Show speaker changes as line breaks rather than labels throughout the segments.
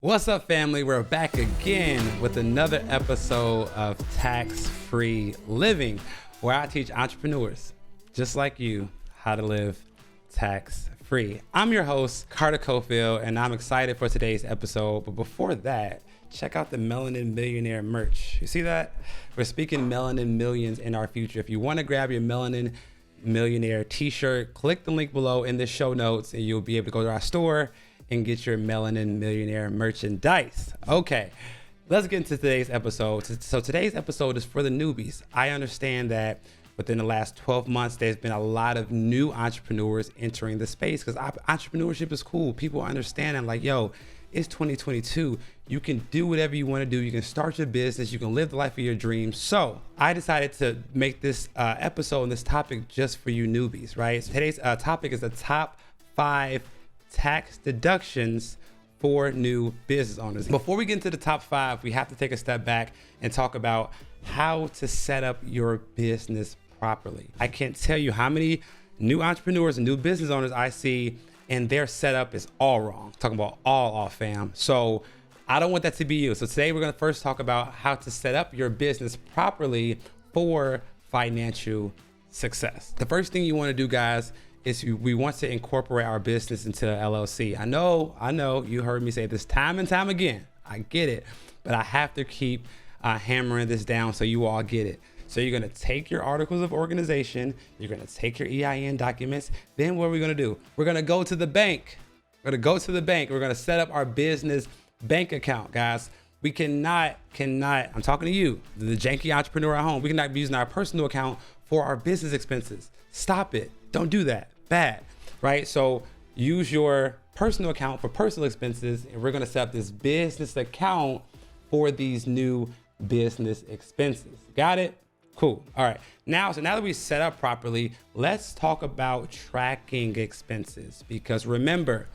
What's up, family? We're back again with another episode of Tax-Free Living, where I teach entrepreneurs just like you how to live tax-free. I'm your host, Cofield, and I'm excited for today's episode. But before that, check out the Melanin Millionaire merch. You see that? We're speaking melanin millions in our future. If you want to grab your Melanin Millionaire t-shirt, click the link below in the show notes and you'll be able to go to our store and get your Melanin Millionaire merchandise. Okay, let's get into today's episode. So today's episode is for the newbies. I understand that within the last 12 months, there's been a lot of new entrepreneurs entering the space because entrepreneurship is cool. People understand and like, yo, it's 2022. You can do whatever you want to do. You can start your business. You can live the life of your dreams. So I decided to make this episode and this topic just for you newbies, right? So today's topic is the top 5 tax deductions for new business owners. Before we get into the top 5, we have to take a step back and talk about how to set up your business properly. I can't tell you how many new entrepreneurs and new business owners I see and their setup is all wrong. Talking about all off, fam. So I don't want that to be you. So today we're gonna first talk about how to set up your business properly for financial success. The first thing you wanna do, guys, is we want to incorporate our business into the LLC. I know you heard me say this time and time again. I get it, but I have to keep hammering this down so you all get it. So you're gonna take your articles of organization, you're gonna take your EIN documents, then what are we gonna do? We're gonna go to the bank. We're gonna set up our business bank account, guys. We cannot, I'm talking to you, the janky entrepreneur at home. We cannot be using our personal account for our business expenses. Stop it. Don't do that. Bad, right? So use your personal account for personal expenses, and we're gonna set up this business account for these new business expenses. Got it? Cool. All right. Now that we set up properly, let's talk about tracking expenses, because remember,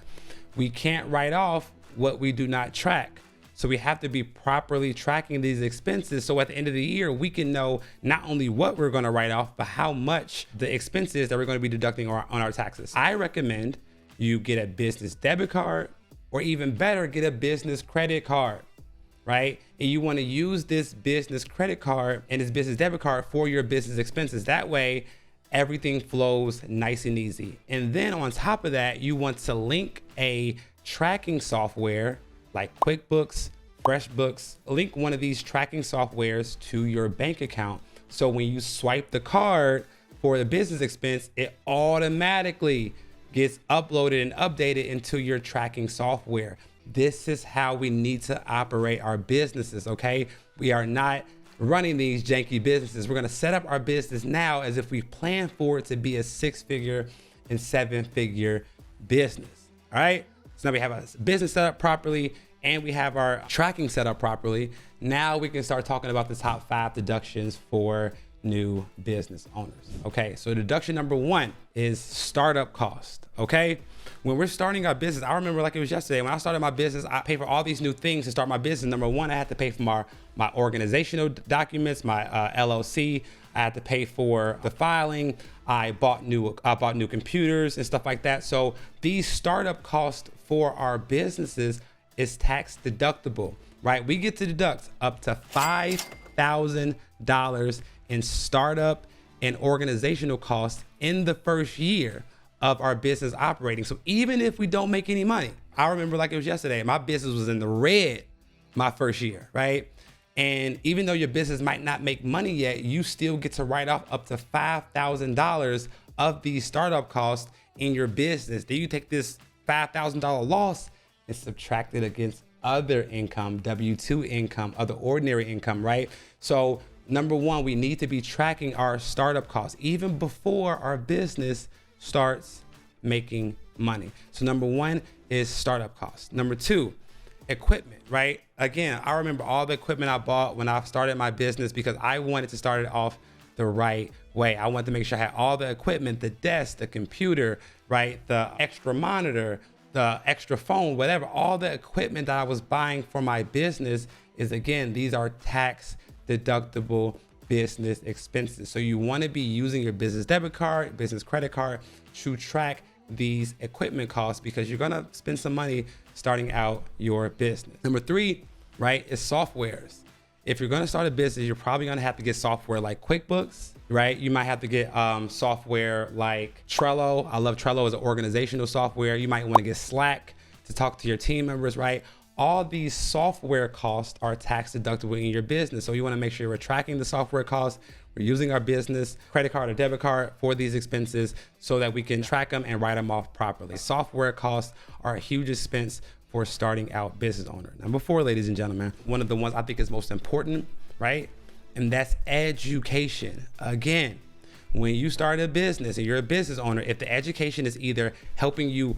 we can't write off what we do not track. So we have to be properly tracking these expenses. So at the end of the year, we can know not only what we're going to write off, but how much the expenses that we're going to be deducting on our taxes. I recommend you get a business debit card, or even better, get a business credit card, right? And you want to use this business credit card and this business debit card for your business expenses. That way, everything flows nice and easy. And then on top of that, you want to link a tracking software like QuickBooks, FreshBooks. Link one of these tracking softwares to your bank account. So when you swipe the card for the business expense, it automatically gets uploaded and updated into your tracking software. This is how we need to operate our businesses, okay? We are not running these janky businesses. We're gonna set up our business now as if we plan for it to be a 6-figure and 7-figure business, all right? So now we have a business set up properly and we have our tracking set up properly. Now we can start talking about the top 5 deductions for new business owners. Okay, so deduction number 1 is startup cost, okay? When we're starting our business, I remember like it was yesterday, when I started my business, I paid for all these new things to start my business. Number 1, I had to pay for my organizational documents, my LLC. I had to pay for the filing. I bought new computers and stuff like that. So these startup costs for our businesses is tax deductible, right? We get to deduct up to $5,000 in startup and organizational costs in the first year of our business operating. So even if we don't make any money, I remember like it was yesterday, my business was in the red my first year, right? And even though your business might not make money yet, you still get to write off up to $5,000 of these startup costs in your business. Then you take this $5,000 loss and subtract it against other income, W-2 income, other ordinary income, right? So number 1, we need to be tracking our startup costs even before our business starts making money. So number 1 is startup costs. Number 2, equipment, right? Again, I remember all the equipment I bought when I started my business because I wanted to start it off the right way. I wanted to make sure I had all the equipment, the desk, the computer, right? The extra monitor, the extra phone, whatever, all the equipment that I was buying for my business is, again, these are tax deductible business expenses. So you want to be using your business debit card, business credit card to track these equipment costs because you're gonna spend some money starting out your business. Number 3, right, is softwares. If you're gonna start a business, you're probably gonna have to get software like QuickBooks, right? You might have to get software like Trello. I love Trello as an organizational software. You might wanna get Slack to talk to your team members, right? All these software costs are tax deductible in your business. So you wanna make sure we're tracking the software costs. We're using our business credit card or debit card for these expenses so that we can track them and write them off properly. Software costs are a huge expense for starting out business owner. Number 4, ladies and gentlemen, one of the ones I think is most important, right? And that's education. Again, when you start a business and you're a business owner, if the education is either helping you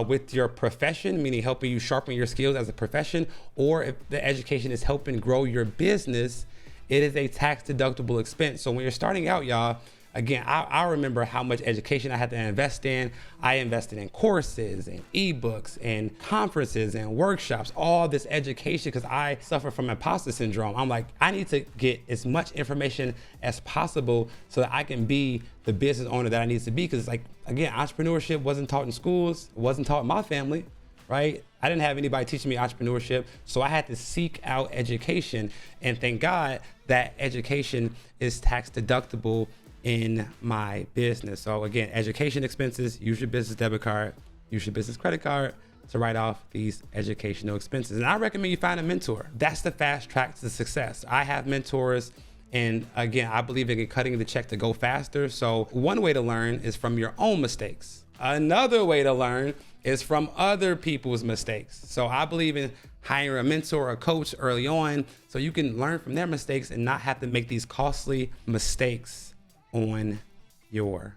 with your profession, meaning helping you sharpen your skills as a profession, or if the education is helping grow your business, it is a tax deductible expense. So when you're starting out, y'all, again, I remember how much education I had to invest in. I invested in courses and ebooks and conferences and workshops, all this education, because I suffer from imposter syndrome. I'm like, I need to get as much information as possible so that I can be the business owner that I need to be. Because like, again, entrepreneurship wasn't taught in schools, wasn't taught in my family, right? I didn't have anybody teaching me entrepreneurship, so I had to seek out education. And thank God that education is tax deductible in my business. So again, education expenses, use your business debit card, use your business credit card to write off these educational expenses. And I recommend you find a mentor. That's the fast track to success. I have mentors, and again, I believe in cutting the check to go faster. So one way to learn is from your own mistakes. Another way to learn is from other people's mistakes. So I believe in hiring a mentor or a coach early on so you can learn from their mistakes and not have to make these costly mistakes on your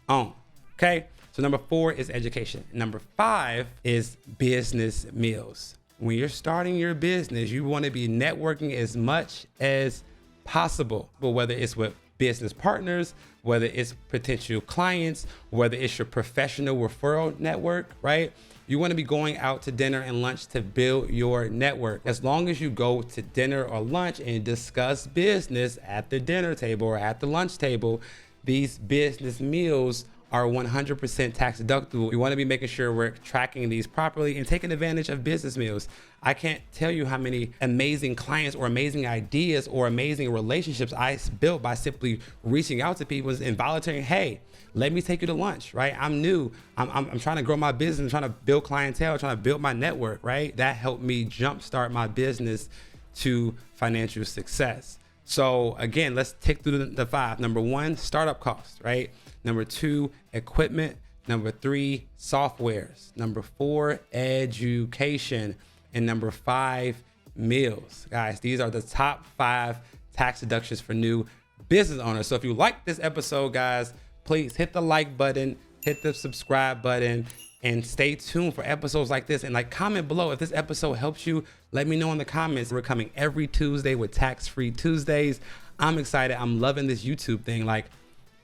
own. Okay, so number 4 is education. Number 5 is business meals. When you're starting your business, you want to be networking as much as possible, but whether it's with business partners, whether it's potential clients, whether it's your professional referral network, right? You want to be going out to dinner and lunch to build your network. As long as you go to dinner or lunch and discuss business at the dinner table or at the lunch table, these business meals are 100% tax deductible. We want to be making sure we're tracking these properly and taking advantage of business meals. I can't tell you how many amazing clients or amazing ideas or amazing relationships I built by simply reaching out to people and volunteering, hey, let me take you to lunch, right? I'm new. I'm trying to grow my business. I'm trying to build clientele, trying to build my network, right? That helped me jumpstart my business to financial success. So again, let's tick through the 5. Number 1, startup costs, right? Number 2, equipment. Number 3, softwares. Number 4, education. And number 5, meals. Guys, these are the top 5 tax deductions for new business owners. So if you like this episode, guys, please hit the like button, hit the subscribe button, and stay tuned for episodes like this. And like, comment below if this episode helps you. Let me know in the comments. We're coming every Tuesday with Tax-Free Tuesdays. I'm excited. I'm loving this YouTube thing. Like,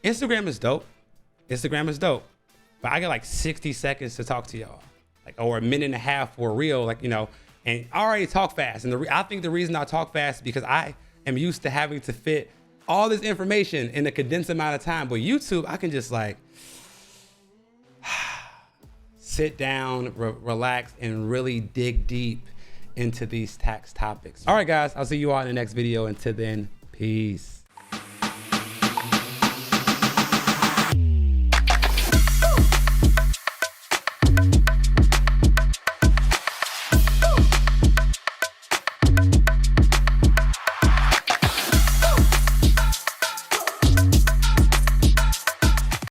Instagram is dope. Instagram is dope. But I got like 60 seconds to talk to y'all, like, or a minute and a half for real, like, you know, and I already talk fast. And I think the reason I talk fast is because I am used to having to fit all this information in a condensed amount of time. But YouTube, I can just like sit down, relax, and really dig deep into these tax topics. All right, guys, I'll see you all in the next video. Until then, peace.